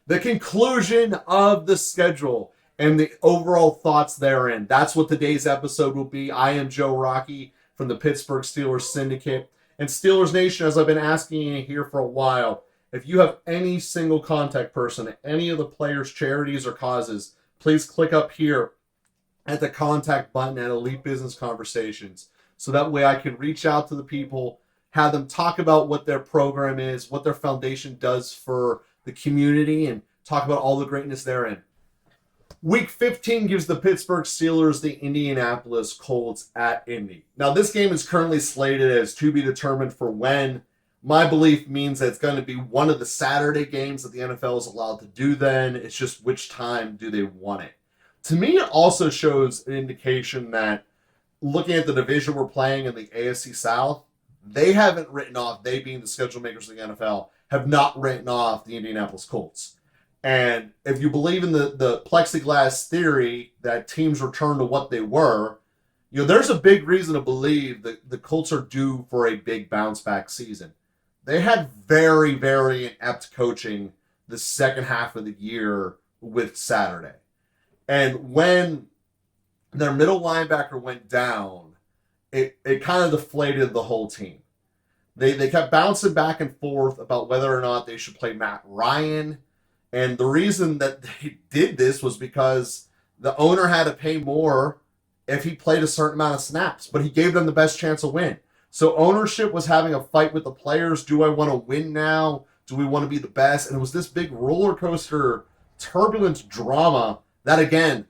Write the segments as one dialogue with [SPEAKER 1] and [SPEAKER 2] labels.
[SPEAKER 1] the conclusion of the schedule and the overall thoughts therein. That's what today's episode will be. I am Joe Rockey from the Pittsburgh Steelers Syndicate. And Steelers Nation, as I've been asking you here for a while, if you have any single contact person at any of the players' charities or causes, please click up here at the contact button at Elite Business Conversations. So that way I can reach out to the people, have them talk about what their program is, what their foundation does for the community, and talk about all the greatness therein. Week 15 gives the Pittsburgh Steelers the Indianapolis Colts at Indy. Now, this game is currently slated as to be determined for when. My belief means that it's going to be one of the Saturday games that the NFL is allowed to do then. It's just which time do they want it. To me, it also shows an indication that looking at the division we're playing in the AFC South, they haven't written off, they being the schedule makers of the NFL, have not written off the Indianapolis Colts. And if you believe in the plexiglass theory that teams return to what they were, there's a big reason to believe that the Colts are due for a big bounce back season. They had very, very inept coaching the second half of the year with Saturday. And when their middle linebacker went down, it kind of deflated the whole team. They kept bouncing back and forth about whether or not they should play Matt Ryan. And the reason that they did this was because the owner had to pay more if he played a certain amount of snaps, but he gave them the best chance to win. So ownership was having a fight with the players. Do I want to win now? Do we want to be the best? And it was this big roller coaster, turbulent drama that, again,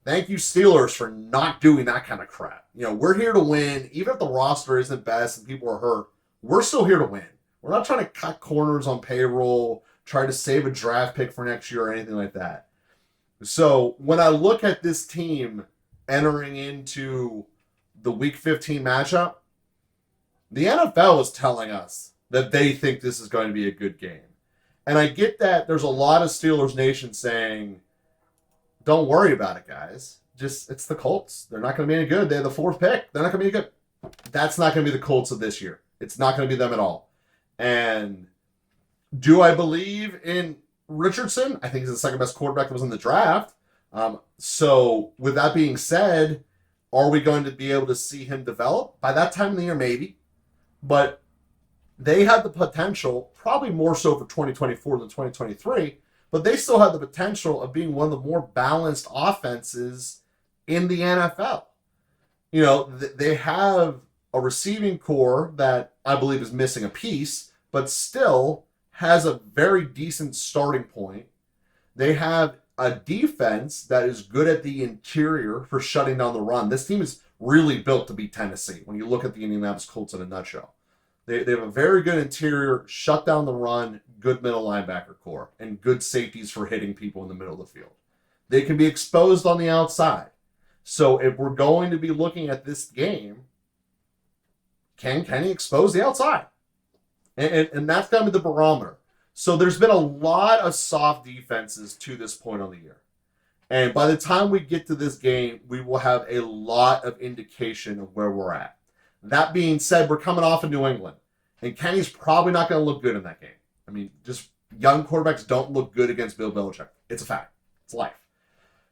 [SPEAKER 1] thank you, Steelers, for not doing that kind of crap. We're here to win. Even if the roster isn't best and people are hurt, we're still here to win. We're not trying to cut corners on payroll, try to save a draft pick for next year or anything like that. So when I look at this team entering into the Week 15 matchup, the NFL is telling us that they think this is going to be a good game. And I get that there's a lot of Steelers Nation saying, don't worry about it, guys. It's the Colts. They're not going to be any good. They have the fourth pick. They're not going to be good. That's not going to be the Colts of this year. It's not going to be them at all. And do I believe in Richardson? I think he's the second best quarterback that was in the draft. So with that being said, are we going to be able to see him develop? By that time of the year, maybe. But they had the potential, probably more so for 2024 than 2023, but they still have the potential of being one of the more balanced offenses in the NFL. They have a receiving core that I believe is missing a piece, but still has a very decent starting point. They have a defense that is good at the interior for shutting down the run. This team is really built to beat Tennessee when you look at the Indianapolis Colts in a nutshell. They have a very good interior, shut down the run, good middle linebacker core, and good safeties for hitting people in the middle of the field. They can be exposed on the outside. So if we're going to be looking at this game, can Kenny expose the outside? And that's going to be the barometer. So there's been a lot of soft defenses to this point on the year. And by the time we get to this game, we will have a lot of indication of where we're at. That being said, we're coming off of New England. And Kenny's probably not going to look good in that game. I mean, just young quarterbacks don't look good against Bill Belichick. It's a fact. It's life.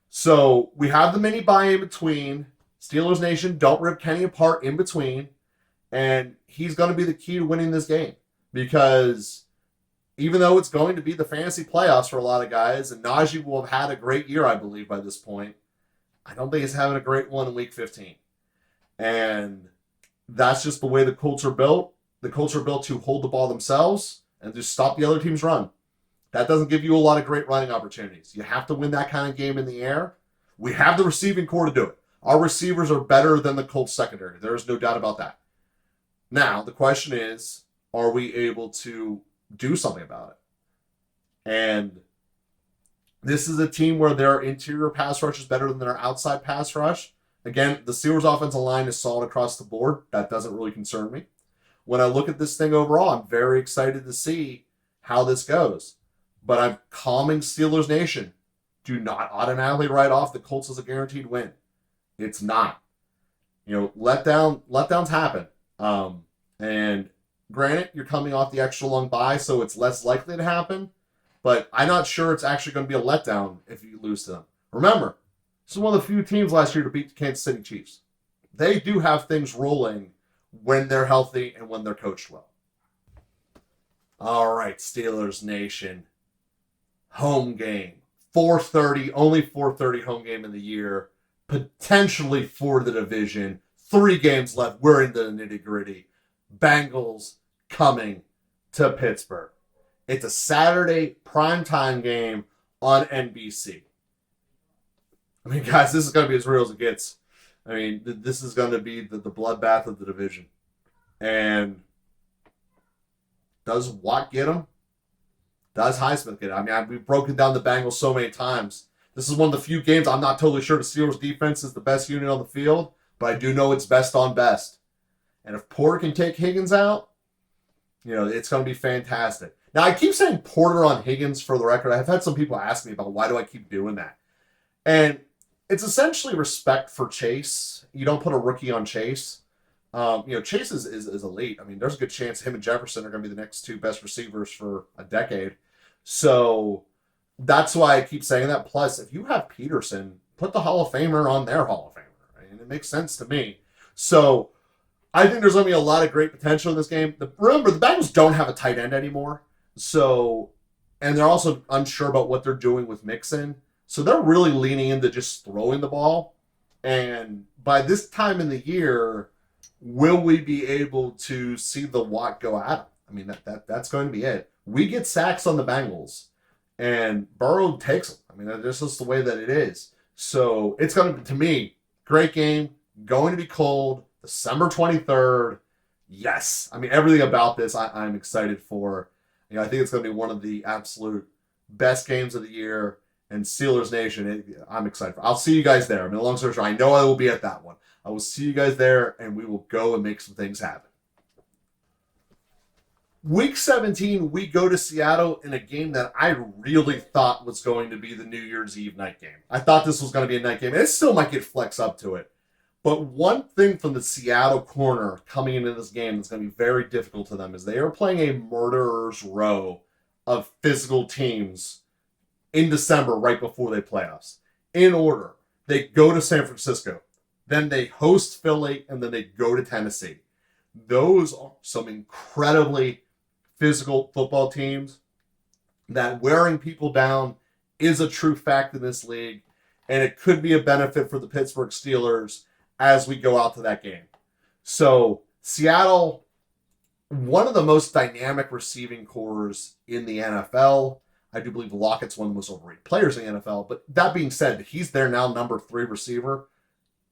[SPEAKER 1] So we have the mini bye in between. Steelers Nation, don't rip Kenny apart in between. And he's going to be the key to winning this game. Because even though it's going to be the fantasy playoffs for a lot of guys, and Najee will have had a great year, I believe, by this point, I don't think he's having a great one in Week 15. And that's just the way the Colts are built. The Colts are built to hold the ball themselves and to stop the other team's run. That doesn't give you a lot of great running opportunities. You have to win that kind of game in the air. We have the receiving core to do it. Our receivers are better than the Colts secondary. There is no doubt about that. Now, the question is, are we able to do something about it? And this is a team where their interior pass rush is better than their outside pass rush. Again, the Steelers' offensive line is solid across the board. That doesn't really concern me. When I look at this thing overall, I'm very excited to see how this goes. But I'm calming Steelers Nation. Do not automatically write off the Colts as a guaranteed win. It's not. Letdowns happen. And granted, you're coming off the extra long bye, so it's less likely to happen. But I'm not sure it's actually going to be a letdown if you lose to them. Remember, this is one of the few teams last year to beat the Kansas City Chiefs. They do have things rolling when they're healthy and when they're coached well. All right, Steelers Nation. Home game. 4:30, only 4:30 home game in the year. Potentially for the division. 3 games left. We're in the nitty-gritty. Bengals coming to Pittsburgh. It's a Saturday primetime game on NBC. I mean, guys, this is going to be as real as it gets. I mean, this is going to be the bloodbath of the division. And does Watt get him? Does Highsmith get him? I mean, we've broken down the Bengals so many times. This is one of the few games I'm not totally sure the Steelers defense is the best unit on the field, but I do know it's best on best. And if Porter can take Higgins out, it's going to be fantastic. Now, I keep saying Porter on Higgins for the record. I've had some people ask me about why do I keep doing that. And it's essentially respect for Chase. You don't put a rookie on Chase. Chase is elite. I mean, there's a good chance him and Jefferson are going to be the next 2 best receivers for a decade. So that's why I keep saying that. Plus, if you have Peterson, put the Hall of Famer on their Hall of Famer. Right? And it makes sense to me. So I think there's going to be a lot of great potential in this game. Remember, the Bengals don't have a tight end anymore. So, and they're also unsure about what they're doing with Mixon. So they're really leaning into just throwing the ball. And by this time in the year, will we be able to see the Watt go at him? I mean, that's going to be it. We get sacks on the Bengals, and Burrow takes them. I mean, this is the way that it is. So it's going to me, great game, going to be cold, December 23rd. Yes. I mean, everything about this I'm excited for. I think it's going to be one of the absolute best games of the year. And Steelers Nation, I'm excited for. I'll see you guys there. I mean, long story short, I know I will be at that one. I will see you guys there, and we will go and make some things happen. Week 17, we go to Seattle in a game that I really thought was going to be the New Year's Eve night game. I thought this was going to be a night game, and it still might get flex up to it. But one thing from the Seattle corner coming into this game that's going to be very difficult to them is they are playing a murderer's row of physical teams in December right before they play us. In order, they go to San Francisco, then they host Philly, and then they go to Tennessee. Those are some incredibly physical football teams that wearing people down is a true fact in this league, and it could be a benefit for the Pittsburgh Steelers as we go out to that game. So Seattle, one of the most dynamic receiving cores in the NFL. I do believe Lockett's one of the most overrated players in the NFL. But that being said, he's their now number 3 receiver.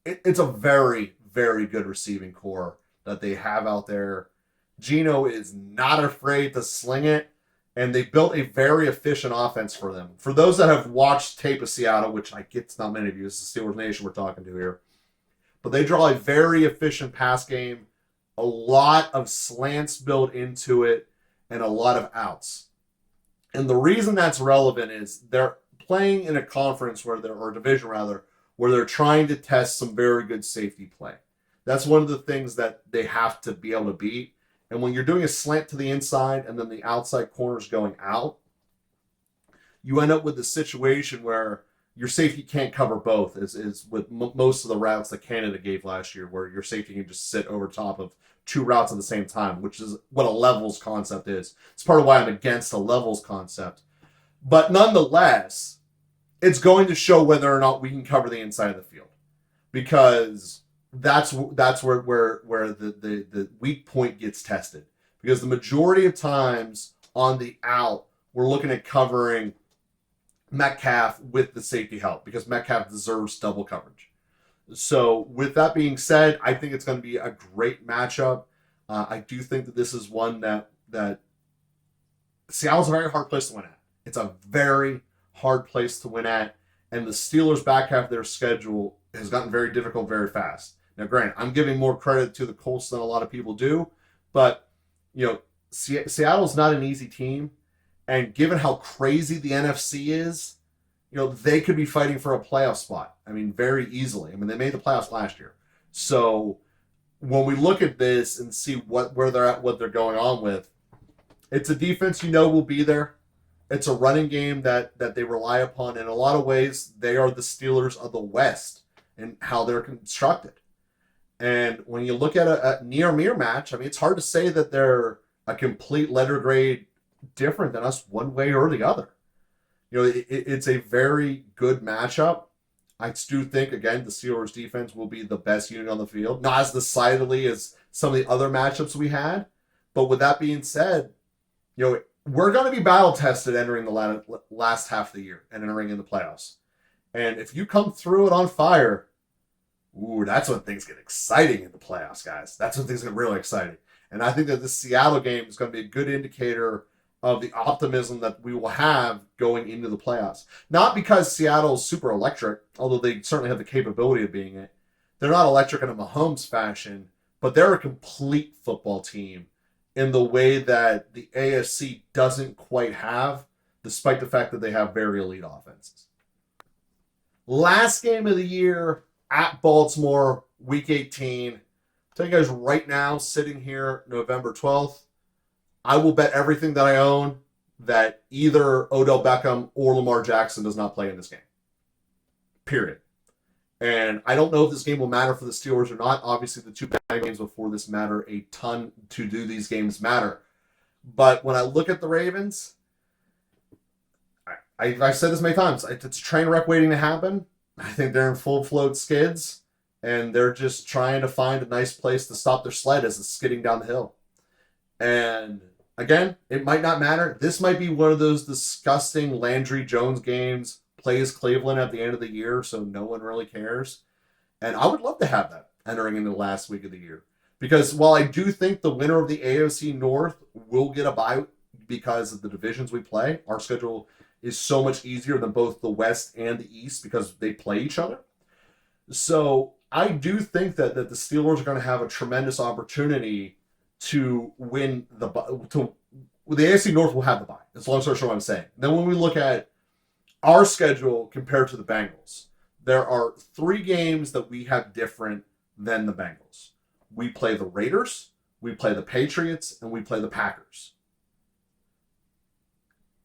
[SPEAKER 1] It's a very, very good receiving core that they have out there. Geno is not afraid to sling it. And they built a very efficient offense for them. For those that have watched tape of Seattle, which I get it's not many of you, it's the Steelers Nation we're talking to here. But they draw a very efficient pass game, a lot of slants built into it, and a lot of outs. And the reason that's relevant is they're playing in a conference or division rather, where they're trying to test some very good safety play. That's one of the things that they have to be able to beat. And when you're doing a slant to the inside and then the outside corners going out, you end up with a situation where your safety can't cover both, is with most of the routes that Canada gave last year, where your safety can just sit over top of 2 routes at the same time, which is what a levels concept is. It's part of why I'm against a levels concept. But nonetheless, it's going to show whether or not we can cover the inside of the field, because that's where the weak point gets tested. Because the majority of times on the out, we're looking at covering Metcalf with the safety help, because Metcalf deserves double coverage. So with that being said, I think it's going to be a great matchup. I do think that this is one that Seattle's a very hard place to win at. It's a very hard place to win at, and the Steelers' back half of their schedule has gotten very difficult very fast. Now, granted, I'm giving more credit to the Colts than a lot of people do, but Seattle's not an easy team. And given how crazy the NFC is, they could be fighting for a playoff spot. I mean, very easily. I mean, they made the playoffs last year. So when we look at this and see where they're at, what they're going on with, it's a defense will be there. It's a running game that they rely upon. In a lot of ways, they are the Steelers of the West and how they're constructed. And when you look at a near-mirror match, I mean, it's hard to say that they're a complete letter grade different than us one way or the other. It's a very good matchup. I do think, again, the Steelers defense will be the best unit on the field. Not as decidedly as some of the other matchups we had. But with that being said, we're going to be battle tested entering the last half of the year and entering in the playoffs. And if you come through it on fire, that's when things get exciting in the playoffs, guys. That's when things get really exciting. And I think that this Seattle game is going to be a good indicator of the optimism that we will have going into the playoffs. Not because Seattle's super electric, although they certainly have the capability of being it. They're not electric in a Mahomes fashion, but they're a complete football team in the way that the AFC doesn't quite have, despite the fact that they have very elite offenses. Last game of the year at Baltimore, Week 18. I'll tell you guys right now, sitting here November 12th, I will bet everything that I own that either Odell Beckham or Lamar Jackson does not play in this game. Period. And I don't know if this game will matter for the Steelers or not. Obviously, the two bad games before this matter a ton to do these games matter. But when I look at the Ravens, I've said this many times. It's a train wreck waiting to happen. I think they're in full float skids, and they're just trying to find a nice place to stop their sled as it's skidding down the hill. And again, it might not matter. This might be one of those disgusting Landry Jones games, plays Cleveland at the end of the year, so no one really cares. And I would love to have that entering into the last week of the year. Because while I do think the winner of the AFC North will get a bye because of the divisions we play, our schedule is so much easier than both the West and the East because they play each other. So I do think that the Steelers are going to have a tremendous opportunity to win the AFC North will have the bye. That's long story short what I'm saying. Then when we look at our schedule compared to the Bengals, there are 3 games that we have different than the Bengals. We play the Raiders, we play the Patriots, and we play the Packers.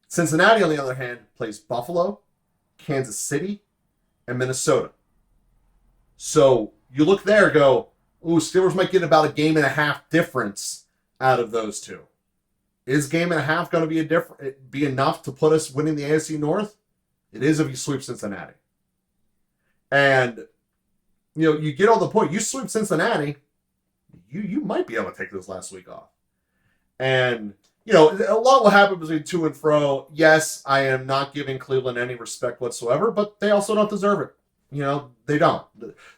[SPEAKER 1] Cincinnati, on the other hand, plays Buffalo, Kansas City, and Minnesota. So you look there and go, ooh, Steelers might get about a game and a half difference out of those two. Is game and a half going to be enough to put us winning the AFC North? It is if you sweep Cincinnati. And, you get on the point. You sweep Cincinnati, you might be able to take this last week off. And, a lot will happen between to and fro. Yes, I am not giving Cleveland any respect whatsoever, but they also don't deserve it. They don't.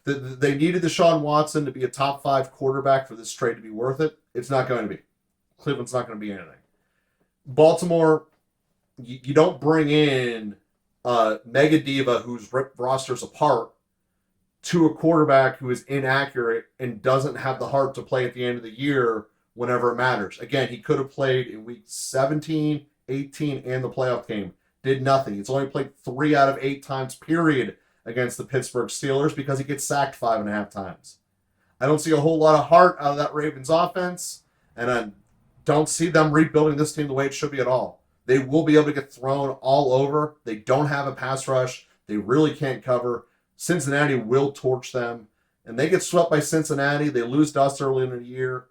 [SPEAKER 1] They needed Deshaun Watson to be a top 5 quarterback for this trade to be worth it. It's not going to be. Cleveland's not going to be anything. Baltimore, you don't bring in a mega diva who's ripped rosters apart to a quarterback who is inaccurate and doesn't have the heart to play at the end of the year whenever it matters. Again, he could have played in week 17, 18, and the playoff game. Did nothing. He's only played 3 out of 8 times, period, against the Pittsburgh Steelers because he gets sacked 5.5 times. I don't see a whole lot of heart out of that Ravens offense, and I don't see them rebuilding this team the way it should be at all. They will be able to get thrown all over. They don't have a pass rush. They really can't cover. Cincinnati will torch them, and they get swept by Cincinnati. They lose to us early in the year.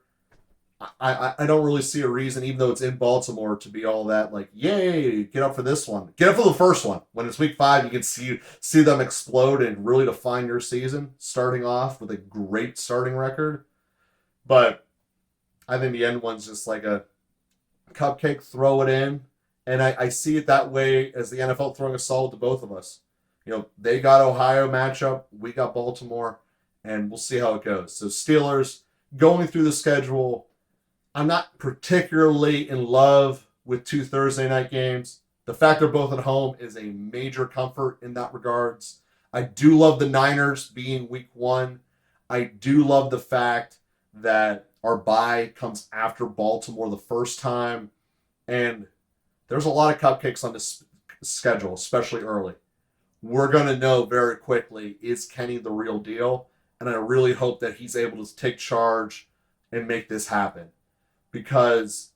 [SPEAKER 1] I don't really see a reason, even though it's in Baltimore, to be all that like, yay, get up for this one. Get up for the first one. When it's week 5, you can see them explode and really define your season, starting off with a great starting record. But I think the end one's just like a cupcake, throw it in. And I see it that way as the NFL throwing a solid to both of us. They got Ohio matchup, we got Baltimore, and we'll see how it goes. So Steelers, going through the schedule, I'm not particularly in love with 2 Thursday night games. The fact they're both at home is a major comfort in that regards. I do love the Niners being week 1. I do love the fact that our bye comes after Baltimore the first time. And there's a lot of cupcakes on this schedule, especially early. We're going to know very quickly, is Kenny the real deal? And I really hope that he's able to take charge and make this happen. Because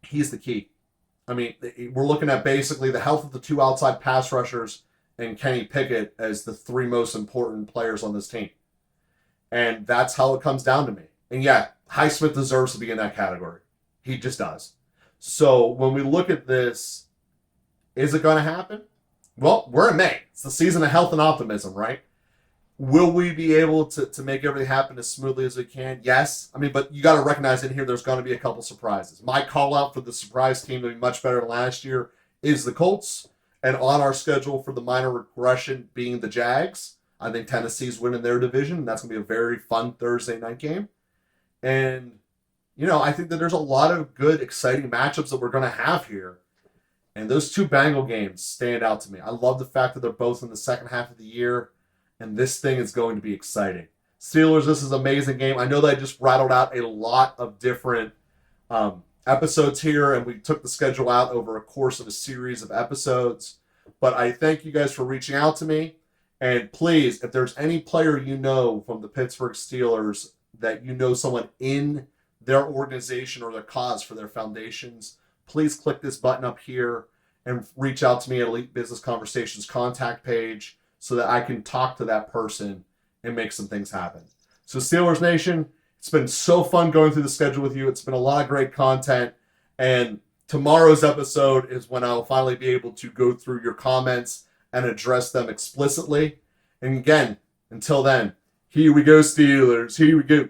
[SPEAKER 1] he's the key. I mean, we're looking at basically the health of the two outside pass rushers and Kenny Pickett as the three most important players on this team. And that's how it comes down to me. And yeah, Highsmith deserves to be in that category. He just does. So when we look at this, is it going to happen? Well, we're in May. It's the season of health and optimism, right? Will we be able to make everything happen as smoothly as we can? Yes. I mean, but you got to recognize in here there's going to be a couple surprises. My call out for the surprise team to be much better than last year is the Colts. And on our schedule for the minor regression being the Jags. I think Tennessee's winning their division. That's going to be a very fun Thursday night game. And, I think that there's a lot of good, exciting matchups that we're going to have here. And those two Bengal games stand out to me. I love the fact that they're both in the second half of the year. And this thing is going to be exciting. Steelers, this is an amazing game. I know that I just rattled out a lot of different episodes here, and we took the schedule out over a course of a series of episodes. But I thank you guys for reaching out to me. And please, if there's any player from the Pittsburgh Steelers that someone in their organization or their cause for their foundations, please click this button up here and reach out to me at Elite Business Conversations contact page so that I can talk to that person and make some things happen. So Steelers Nation, it's been so fun going through the schedule with you. It's been a lot of great content. And tomorrow's episode is when I'll finally be able to go through your comments and address them explicitly. And again, until then, here we go, Steelers. Here we go.